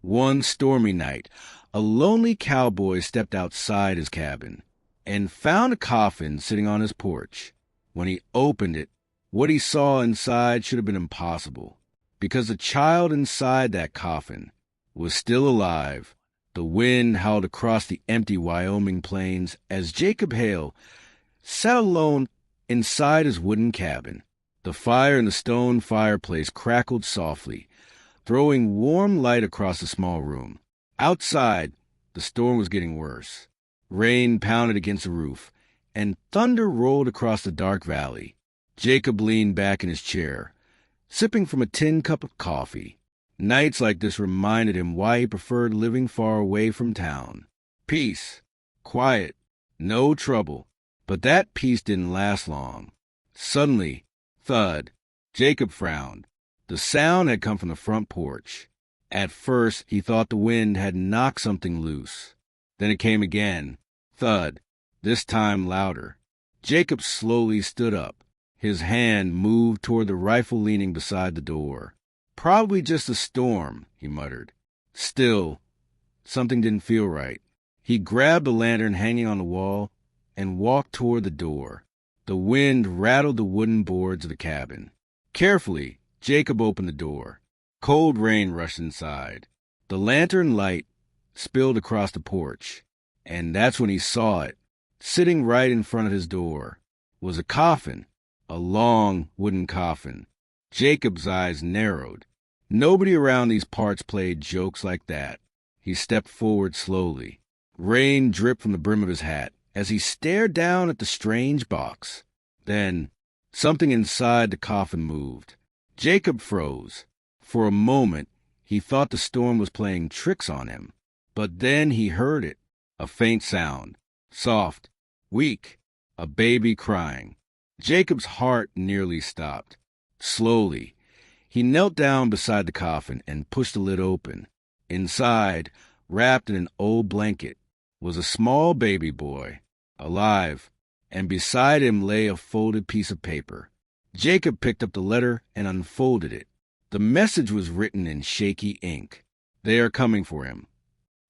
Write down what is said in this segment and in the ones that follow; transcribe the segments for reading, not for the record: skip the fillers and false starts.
One stormy night, a lonely cowboy stepped outside his cabin and found a coffin sitting on his porch. When he opened it, what he saw inside should have been impossible, because the child inside that coffin was still alive. The wind howled across the empty Wyoming plains as Jacob Hale sat alone inside his wooden cabin. The fire in the stone fireplace crackled softly, throwing warm light across the small room. Outside, the storm was getting worse. Rain pounded against the roof, and thunder rolled across the dark valley. Jacob leaned back in his chair, sipping from a tin cup of coffee. Nights like this reminded him why he preferred living far away from town. Peace, quiet, no trouble. But that peace didn't last long. Suddenly, thud. Jacob frowned. The sound had come from the front porch. At first, he thought the wind had knocked something loose. Then it came again. Thud. This time louder. Jacob slowly stood up. His hand moved toward the rifle leaning beside the door. Probably just a storm, he muttered. Still, something didn't feel right. He grabbed the lantern hanging on the wall and walked toward the door. The wind rattled the wooden boards of the cabin. Carefully, Jacob opened the door. Cold rain rushed inside. The lantern light spilled across the porch, and that's when he saw it. Sitting right in front of his door was a coffin, a long wooden coffin. Jacob's eyes narrowed. Nobody around these parts played jokes like that. He stepped forward slowly. Rain dripped from the brim of his hat as he stared down at the strange box. Then, something inside the coffin moved. Jacob froze. For a moment, he thought the storm was playing tricks on him. But then he heard it. A faint sound. Soft. Weak. A baby crying. Jacob's heart nearly stopped. Slowly, he knelt down beside the coffin and pushed the lid open. Inside, wrapped in an old blanket, was a small baby boy, alive, and beside him lay a folded piece of paper. Jacob picked up the letter and unfolded it. The message was written in shaky ink. They are coming for him.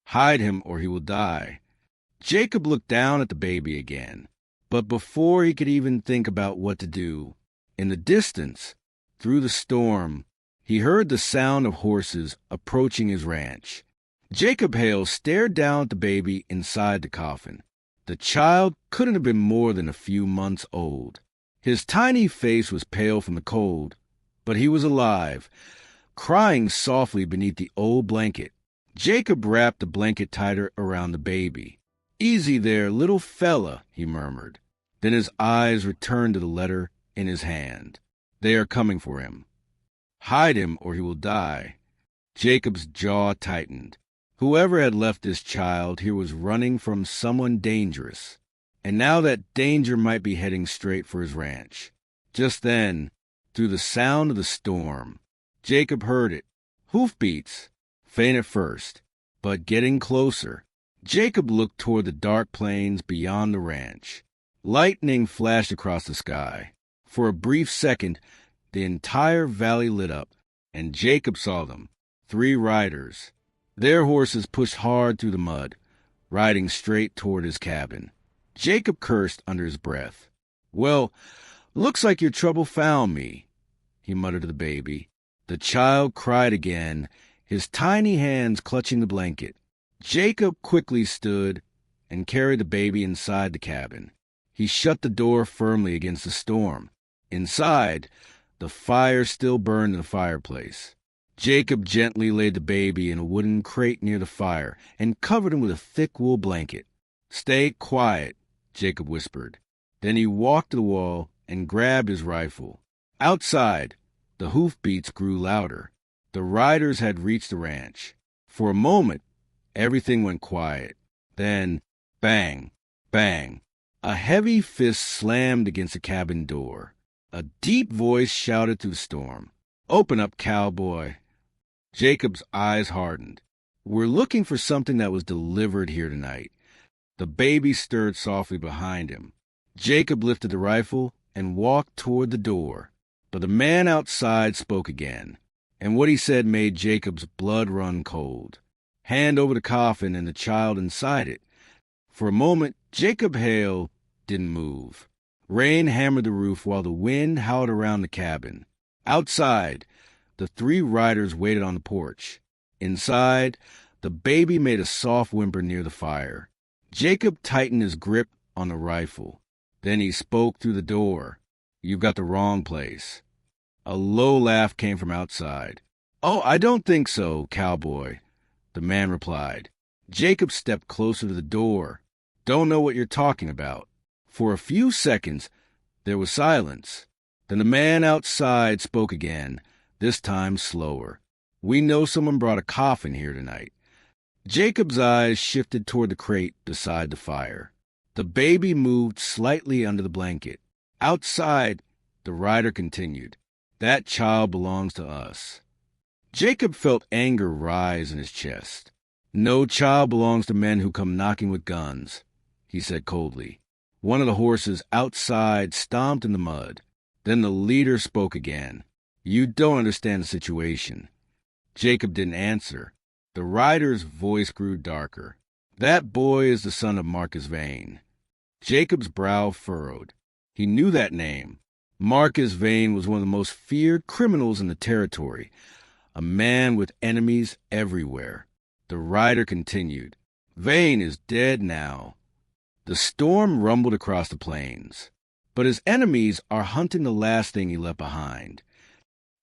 Hide him or he will die. Jacob looked down at the baby again. But before he could even think about what to do, in the distance, through the storm, he heard the sound of horses approaching his ranch. Jacob Hale stared down at the baby inside the coffin. The child couldn't have been more than a few months old. His tiny face was pale from the cold, but he was alive, crying softly beneath the old blanket. Jacob wrapped the blanket tighter around the baby. "Easy there, little fella," he murmured. Then his eyes returned to the letter in his hand. They are coming for him. Hide him or he will die. Jacob's jaw tightened. Whoever had left this child here was running from someone dangerous, and now that danger might be heading straight for his ranch. Just then, through the sound of the storm, Jacob heard it. Hoofbeats, faint at first, but getting closer. Jacob looked toward the dark plains beyond the ranch. Lightning flashed across the sky. For a brief second, the entire valley lit up, and Jacob saw them, 3 riders. Their horses pushed hard through the mud, riding straight toward his cabin. Jacob cursed under his breath. "Well, looks like your trouble found me," he muttered to the baby. The child cried again, his tiny hands clutching the blanket. Jacob quickly stood and carried the baby inside the cabin. He shut the door firmly against the storm. Inside, the fire still burned in the fireplace. Jacob gently laid the baby in a wooden crate near the fire and covered him with a thick wool blanket. "Stay quiet," Jacob whispered. Then he walked to the wall and grabbed his rifle. Outside, the hoofbeats grew louder. The riders had reached the ranch. For a moment, everything went quiet. Then, bang, bang. A heavy fist slammed against the cabin door. A deep voice shouted through the storm, "Open up, cowboy." Jacob's eyes hardened. "We're looking for something that was delivered here tonight." The baby stirred softly behind him. Jacob lifted the rifle and walked toward the door. But the man outside spoke again. and what he said made Jacob's blood run cold. Hand over the coffin and the child inside it. For a moment, Jacob Hale didn't move. Rain hammered the roof while the wind howled around the cabin. Outside, the three riders waited on the porch. Inside, the baby made a soft whimper near the fire. Jacob tightened his grip on the rifle. Then he spoke through the door. "You've got the wrong place." A low laugh came from outside. "Oh, I don't think so, cowboy," the man replied. Jacob stepped closer to the door. "Don't know what you're talking about." For a few seconds, there was silence. Then the man outside spoke again, this time slower. "We know someone brought a coffin here tonight." Jacob's eyes shifted toward the crate beside the fire. The baby moved slightly under the blanket. Outside, the rider continued, "That child belongs to us." Jacob felt anger rise in his chest. "No child belongs to men who come knocking with guns," he said coldly. One of the horses outside stomped in the mud. Then the leader spoke again. "You don't understand the situation." Jacob didn't answer. The rider's voice grew darker. "That boy is the son of Marcus Vane." Jacob's brow furrowed. He knew that name. Marcus Vane was one of the most feared criminals in the territory, a man with enemies everywhere. The rider continued, "Vane is dead now." The storm rumbled across the plains, but his enemies are hunting the last thing he left behind.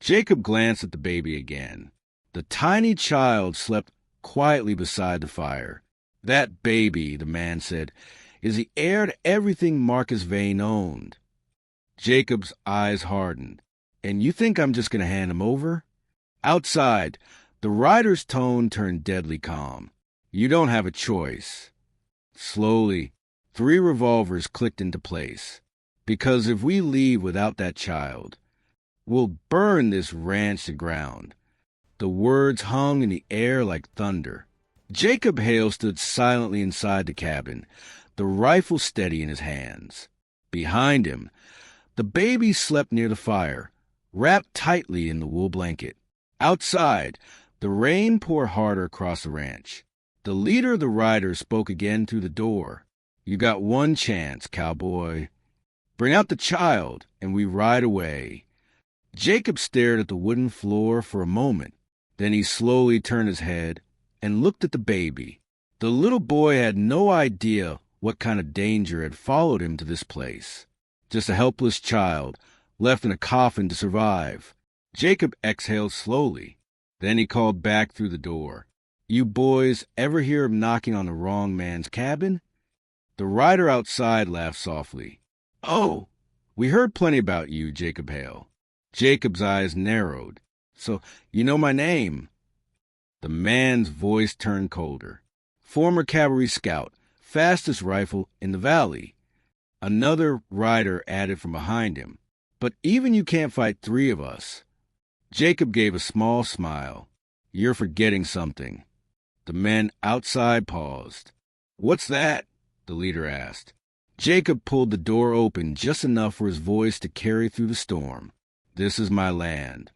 Jacob glanced at the baby again. The tiny child slept quietly beside the fire. "That baby," the man said, "is the heir to everything Marcus Vane owned." Jacob's eyes hardened. "And you think I'm just going to hand him over?" Outside, the rider's tone turned deadly calm. "You don't have a choice." Slowly, 3 revolvers clicked into place. "Because if we leave without that child, we'll burn this ranch to ground." The words hung in the air like thunder. Jacob Hale stood silently inside the cabin, the rifle steady in his hands. Behind him, the baby slept near the fire, wrapped tightly in the wool blanket. Outside, the rain poured harder across the ranch. The leader of the riders spoke again through the door. "You got one chance, cowboy. Bring out the child, and we ride away." Jacob stared at the wooden floor for a moment. Then he slowly turned his head and looked at the baby. The little boy had no idea what kind of danger had followed him to this place. Just a helpless child, left in a coffin to survive. Jacob exhaled slowly. Then he called back through the door, "You boys ever hear of knocking on the wrong man's cabin?" The rider outside laughed softly. "Oh, we heard plenty about you, Jacob Hale." Jacob's eyes narrowed. "So, you know my name?" The man's voice turned colder. "Former cavalry scout, fastest rifle in the valley." Another rider added from behind him, "But even you can't fight 3 of us." Jacob gave a small smile. "You're forgetting something." The men outside paused. "What's that?" the leader asked. Jacob pulled the door open just enough for his voice to carry through the storm. "This is my land."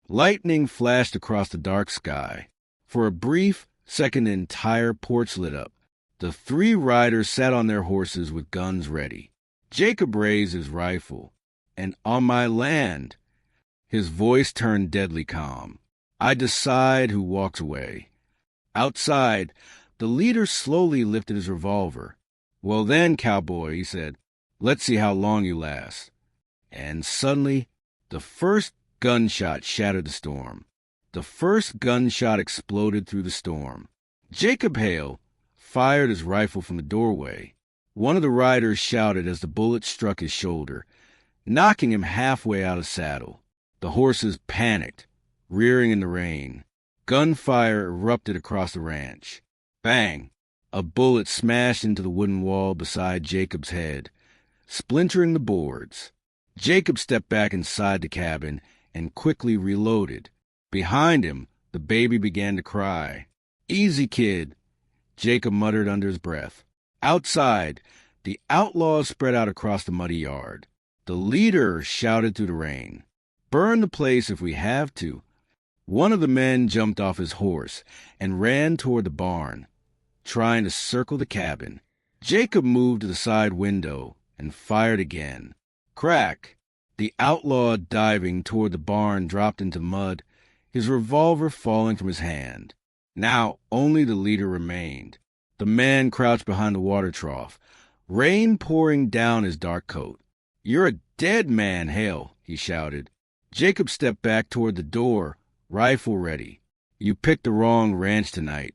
Lightning flashed across the dark sky. For a brief second, the entire porch lit up. The 3 riders sat on their horses with guns ready. Jacob raised his rifle. "And on my land." His voice turned deadly calm. "I decide who walks away." Outside, the leader slowly lifted his revolver. "Well then, cowboy," he said, "let's see how long you last." And suddenly, the first gunshot shattered the storm. The first gunshot exploded through the storm. Jacob Hale fired his rifle from the doorway. One of the riders shouted as the bullet struck his shoulder, knocking him halfway out of saddle. The horses panicked, rearing in the rain. Gunfire erupted across the ranch. Bang! A bullet smashed into the wooden wall beside Jacob's head, splintering the boards. Jacob stepped back inside the cabin and quickly reloaded. Behind him, the baby began to cry. "Easy, kid," Jacob muttered under his breath. Outside, the outlaws spread out across the muddy yard. The leader shouted through the rain, "Burn the place if we have to." One of the men jumped off his horse and ran toward the barn, trying to circle the cabin. Jacob moved to the side window and fired again. Crack! The outlaw diving toward the barn dropped into mud, his revolver falling from his hand. Now only the leader remained. The man crouched behind the water trough, rain pouring down his dark coat. "You're a dead man, Hale," he shouted. Jacob stepped back toward the door, rifle ready. "You picked the wrong ranch tonight,"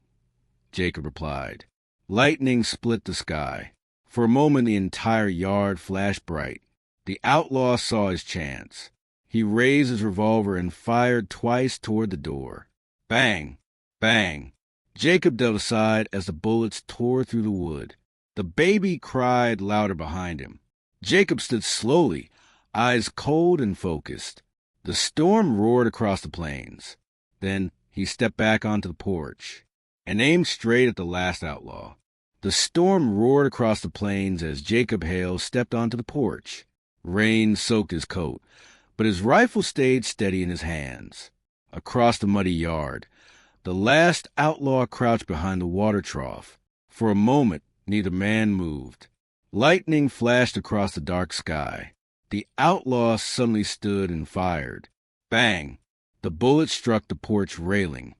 Jacob replied. Lightning split the sky. For a moment the entire yard flashed bright. The outlaw saw his chance. He raised his revolver and fired twice toward the door. Bang! Bang! Jacob dealt aside as the bullets tore through the wood. The baby cried louder behind him. Jacob stood slowly, eyes cold and focused. The storm roared across the plains. Then he stepped back onto the porch and aimed straight at the last outlaw. The storm roared across the plains as Jacob Hale stepped onto the porch. Rain soaked his coat, but his rifle stayed steady in his hands. Across the muddy yard, the last outlaw crouched behind the water trough. For a moment, neither man moved. Lightning flashed across the dark sky. The outlaw suddenly stood and fired. Bang! The bullet struck the porch railing,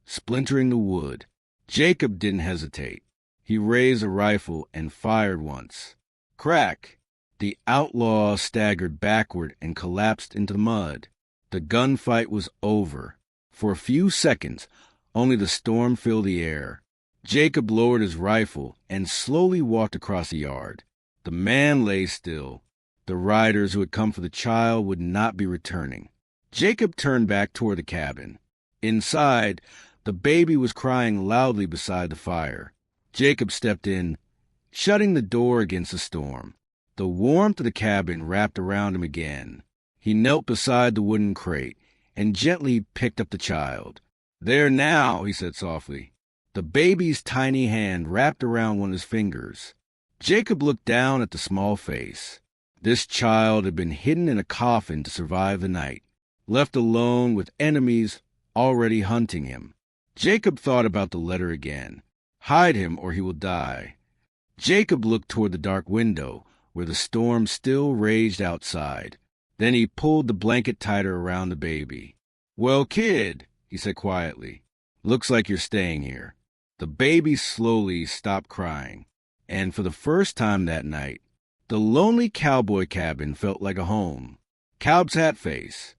splintering the wood. Jacob didn't hesitate. He raised a rifle and fired once. Crack! The outlaw staggered backward and collapsed into the mud. The gunfight was over. For a few seconds, only the storm filled the air. Jacob lowered his rifle and slowly walked across the yard. The man lay still. The riders who had come for the child would not be returning. Jacob turned back toward the cabin. Inside, the baby was crying loudly beside the fire. Jacob stepped in, shutting the door against the storm. The warmth of the cabin wrapped around him again. He knelt beside the wooden crate and gently picked up the child. "There now," he said softly. The baby's tiny hand wrapped around one of his fingers. Jacob looked down at the small face. This child had been hidden in a coffin to survive the night, left alone with enemies already hunting him. Jacob thought about the letter again. Hide him or he will die. Jacob looked toward the dark window, where the storm still raged outside. Then he pulled the blanket tighter around the baby. "Well, kid," he said quietly, "looks like you're staying here." The baby slowly stopped crying, and for the first time that night, the lonely cowboy cabin felt like a home. Cobb's hat face,